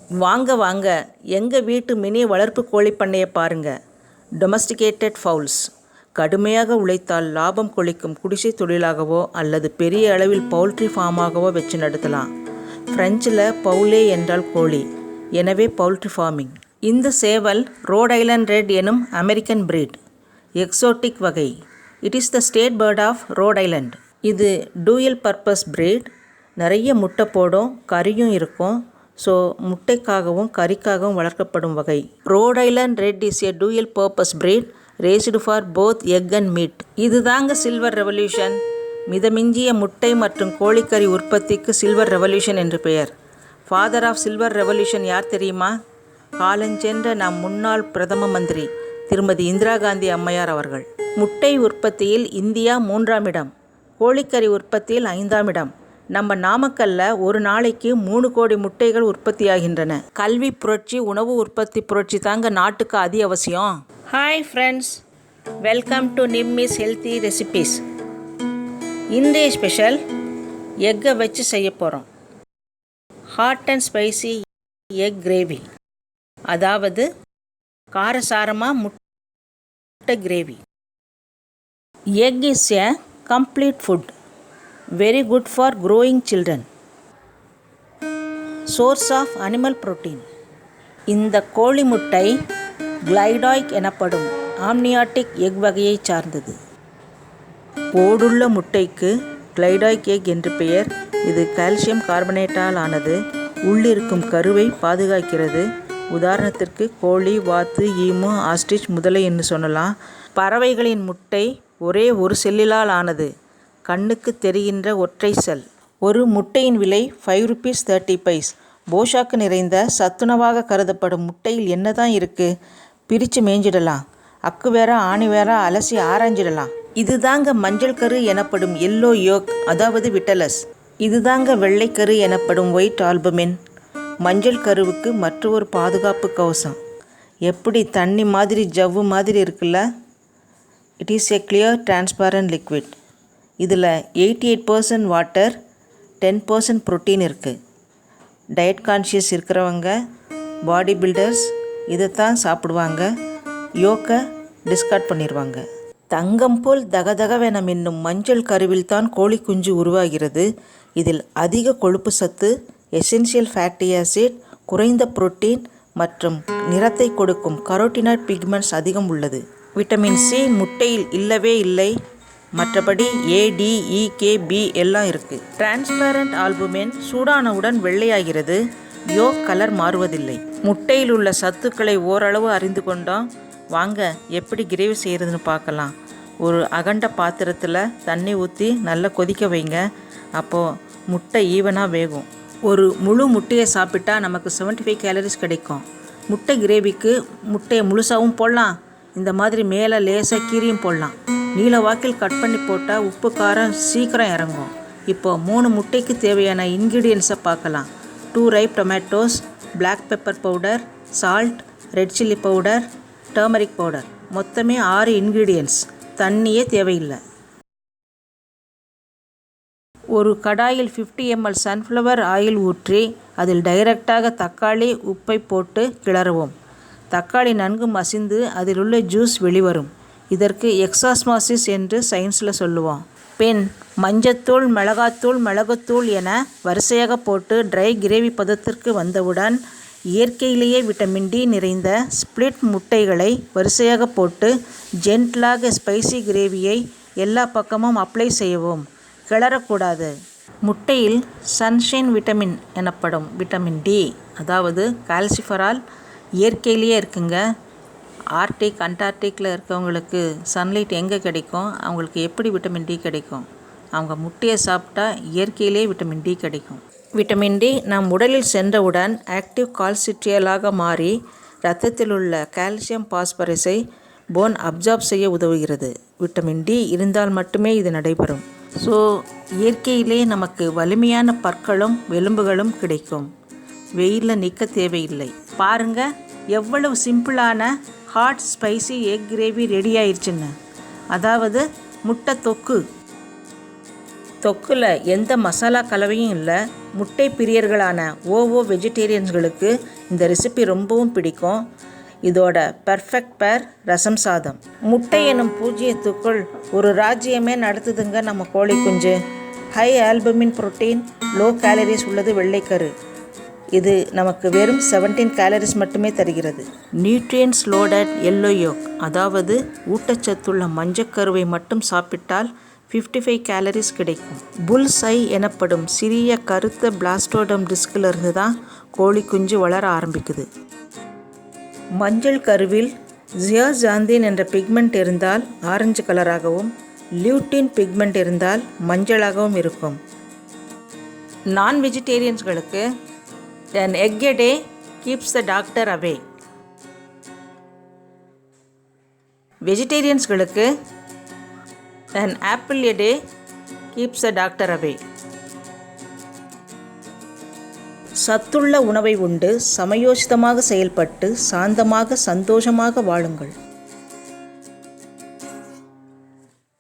வாங்க வாங்க எங்கள் வீட்டு மினி வளர்ப்பு கோழி பண்ணையை பாருங்கள். Domesticated fowls. கடுமையாக உழைத்தால் லாபம் கொளிக்கும் குடிசை தொழிலாகவோ அல்லது பெரிய அளவில் பவுல்ட்ரி ஃபார்மாகவோ வச்சு நடத்தலாம். ஃப்ரெஞ்சில் பவுலே என்றால் கோழி, எனவே பவுல்ட்ரி ஃபார்மிங். இந்த சேவல் ரோட் ஐலண்ட் ரெட் எனும் அமெரிக்கன் பிரீட், எக்ஸோட்டிக் வகை. It is the state bird of Rhode Island. இது டூயல் பர்பஸ் பிரீட். நிறைய முட்டை போடும், கறியும் இருக்கும். ஸோ முட்டைக்காகவும் கறிக்காகவும் வளர்க்கப்படும் வகை. Road Island red is a dual purpose breed raised for both egg and meet. இதுதாங்க சில்வர் ரெவல்யூஷன். மிதமிஞ்சிய முட்டை மற்றும் கோழிக்கறி உற்பத்திக்கு சில்வர் ரெவல்யூஷன் என்று பெயர். ஃபாதர் ஆஃப் சில்வர் ரெவல்யூஷன் யார் தெரியுமா? காலஞ்சென்ற நம் முன்னாள் பிரதம மந்திரி திருமதி இந்திரா காந்தி அம்மையார் அவர்கள். முட்டை உற்பத்தியில் இந்தியா 3ஆம் இடம், கோழிக்கறி உற்பத்தியில் 5ஆம் இடம். நம்ம நாமக்கல்ல ஒரு நாளைக்கு 3 கோடி முட்டைகள் உற்பத்தியாகின்றன. கல்வி புரட்சி, உணவு உற்பத்தி புரட்சி தாங்க நாட்டுக்கு அதி அவசியம். Hi friends, welcome to Nimmi's healthy recipes. இன்றைய ஸ்பெஷல் எக்கை வச்சு செய்ய போகிறோம். Hot and spicy egg gravy, அதாவது காரசாரமாக முட்டை gravy. Egg is a complete food, very good for growing children. Source of animal protein. இந்த கோழி முட்டை கிளைடாய்க் எனப்படும் ஆம்னியாட்டிக் எக் வகையை சார்ந்தது. ஓடுள்ள முட்டைக்கு கிளைடாய்க் எக் என்று பெயர். இது கால்சியம் கார்பனேட்டால் ஆனது. உள்ளிருக்கும் கருவை பாதுகாக்கிறது. உதாரணத்திற்கு கோழி, வாத்து, ஈமு, ஆஸ்ட்ரிச் முதலை என்று சொல்லலாம். பறவைகளின் முட்டை ஒரே ஒரு செல்லிலால் ஆனது, கண்ணுக்கு தெரிகின்ற ஒற்றை செல். ஒரு முட்டையின் விலை 5 rupees 30 paise. போஷாக்கு நிறைந்த சத்துணவாக கருதப்படும் முட்டையில் என்னதான் இருக்குது? பிரித்து மேய்ஞ்சிடலாம். அக்கு வேற ஆணி வேற அலசி ஆராய்ஞ்சிடலாம். இதுதாங்க மஞ்சள் கரு எனப்படும் எல்லோ யோக், அதாவது விட்டலஸ். இதுதாங்க வெள்ளைக்கரு எனப்படும் ஒயிட் ஆல்புமின். மஞ்சள் கருவுக்கு மற்றொரு பாதுகாப்பு கவசம். எப்படி தண்ணி மாதிரி ஜவ்வு மாதிரி இருக்குல்ல? It is a clear transparent liquid. இதில் 88% வாட்டர், 10% ப்ரோட்டீன் இருக்குது. டயட் கான்ஷியஸ் இருக்கிறவங்க, பாடி பில்டர்ஸ் இதைத்தான் சாப்பிடுவாங்க. யோக்கை டிஸ்கார்ட் பண்ணிடுவாங்க. தங்கம் போல் தகதகவென மின்னும் மஞ்சள் கருவில் தான் கோழி குஞ்சு உருவாகிறது. இதில் அதிக கொழுப்பு சத்து, எசென்சியல் ஃபேட்டி ஆசிட், குறைந்த புரோட்டீன் மற்றும் நிறத்தை கொடுக்கும் கரோட்டினாய்ட் பிக்மெண்ட்ஸ் அதிகம் உள்ளது. விட்டமின் சி முட்டையில் இல்லவே இல்லை. மற்றபடி A, D, E, K, B எல்லாம் இருக்குது. டிரான்ஸ்பரண்ட் ஆல்புமின் சூடானவுடன் வெள்ளையாகிறது. யோக் கலர் மாறுவதில்லை. முட்டையில் உள்ள சத்துக்களை ஓரளவு அறிந்து கொண்டோம். வாங்க எப்படி கிரேவி செய்கிறதுன்னு பார்க்கலாம். ஒரு அகண்ட பாத்திரத்தில் தண்ணி ஊற்றி நல்லா கொதிக்க வைங்க. அப்போது முட்டை ஈவனாக வேகும். ஒரு முழு முட்டையை சாப்பிட்டா நமக்கு 75 கேலரிஸ் கிடைக்கும். முட்டை கிரேவிக்கு முட்டையை முழுசாகவும் போடலாம், இந்த மாதிரி மேலே லேசாக கீரியும் போடலாம். நீல வாக்கில் கட் பண்ணி போட்டால் உப்பு காரம் சீக்கிரம் இறங்கும். இப்போது 3 முட்டைக்கு தேவையான இன்க்ரீடியன்ஸை பார்க்கலாம். 2 ripe tomatoes, black pepper powder, salt, red chilli powder, turmeric powder. மொத்தமே 6 இன்க்ரீடியன்ட்ஸ். தண்ணியே தேவையில்லை. ஒரு கடாயில் 50 ml சன்ஃப்ளவர் ஆயில் ஊற்றி அதில் டைரெக்டாக தக்காளி, உப்பை போட்டு கிளறவும். தக்காளி நன்கு மசிந்து அதில் உள்ள ஜூஸ் வெளிவரும். இதற்கு எக்ஸாஸ்மாசிஸ் என்று சயின்ஸில் சொல்லுவோம். பின் மஞ்சத்தூள், மிளகாத்தூள், மிளகுத்தூள் என வரிசையாக போட்டு ட்ரை கிரேவி பதத்திற்கு வந்தவுடன் இயற்கையிலேயே விட்டமின் டி நிறைந்த ஸ்பிளிட் முட்டைகளை வரிசையாக போட்டு ஜென்டிலாக ஸ்பைசி கிரேவியை எல்லா பக்கமும் அப்ளை செய்யவும். கிளறக்கூடாது. முட்டையில் சன்ஷைன் விட்டமின் எனப்படும் விட்டமின் டி, அதாவது கால்சிஃபரால் இயற்கையிலேயே இருக்குங்க. ஆர்டிக், அண்டார்டிக்கில் இருக்கவங்களுக்கு சன்லைட் எங்கே கிடைக்கும்? அவங்களுக்கு எப்படி விட்டமின் டி கிடைக்கும்? அவங்க முட்டையை சாப்பிட்டா இயற்கையிலே விட்டமின் டி கிடைக்கும். விட்டமின் டி நம் உடலில் சென்றவுடன் ஆக்டிவ் கால்சிட்ரியலாக மாறி இரத்தத்தில் உள்ள கால்சியம் பாஸ்பரஸை போன் அப்சார்ப் செய்ய உதவுகிறது. விட்டமின் டி இருந்தால் மட்டுமே இது நடைபெறும். ஸோ இயற்கையிலே நமக்கு வலிமையான பற்களும் எலும்புகளும் கிடைக்கும். வெயிலில் நிற்க தேவையில்லை. பாருங்கள் எவ்வளவு சிம்பிளான hot spicy egg gravy ready ஆயிடுச்சுன்னு. அதாவது முட்டை தொக்கு. தொக்கில் எந்த மசாலா கலவையும் இல்லை. முட்டை பிரியர்களான ஓவோ-வெஜிடேரியன்ஸ்களுக்கு இந்த ரெசிபி ரொம்பவும் பிடிக்கும். இதோட பெர்ஃபெக்ட் பேர் ரசம் சாதம். முட்டை எனும் பூஜ்ஜியத்துக்குள் ஒரு ராஜ்யமே நடத்துதுங்க நம்ம கோழி குஞ்சு. High albumin protein, low calories உள்ளது வெள்ளைக்கரு. இது நமக்கு வெறும் 17 கேலரிஸ் மட்டுமே தருகிறது. நியூட்ரியன்ஸ் லோடட் எல்லோ யோக், அதாவது ஊட்டச்சத்துள்ள மஞ்சக்கருவை மட்டும் சாப்பிட்டால் 55 கேலரிஸ் கிடைக்கும். புல்ஸ் ஐ எனப்படும் சிறிய கருத்த பிளாஸ்டோடம் டிஸ்கிலிருந்து தான் கோழி குஞ்சு வளர ஆரம்பிக்குது. மஞ்சள் கருவில் ZEAXANTHIN என்ற பிக்மெண்ட் இருந்தால் ஆரஞ்சு கலராகவும், LUTEIN பிக்மெண்ட் இருந்தால் மஞ்சளாகவும் இருக்கும். நான் வெஜிடேரியன்ஸ்களுக்கு an egg a day keeps the doctor away. வெஜிடேரியன்ஸ்களுக்கு an apple a day keeps the doctor away. சத்துள்ள உணவை உண்டு சமயோசிதமாக செயல்பட்டு சாந்தமாக சந்தோஷமாக வாழுங்கள்.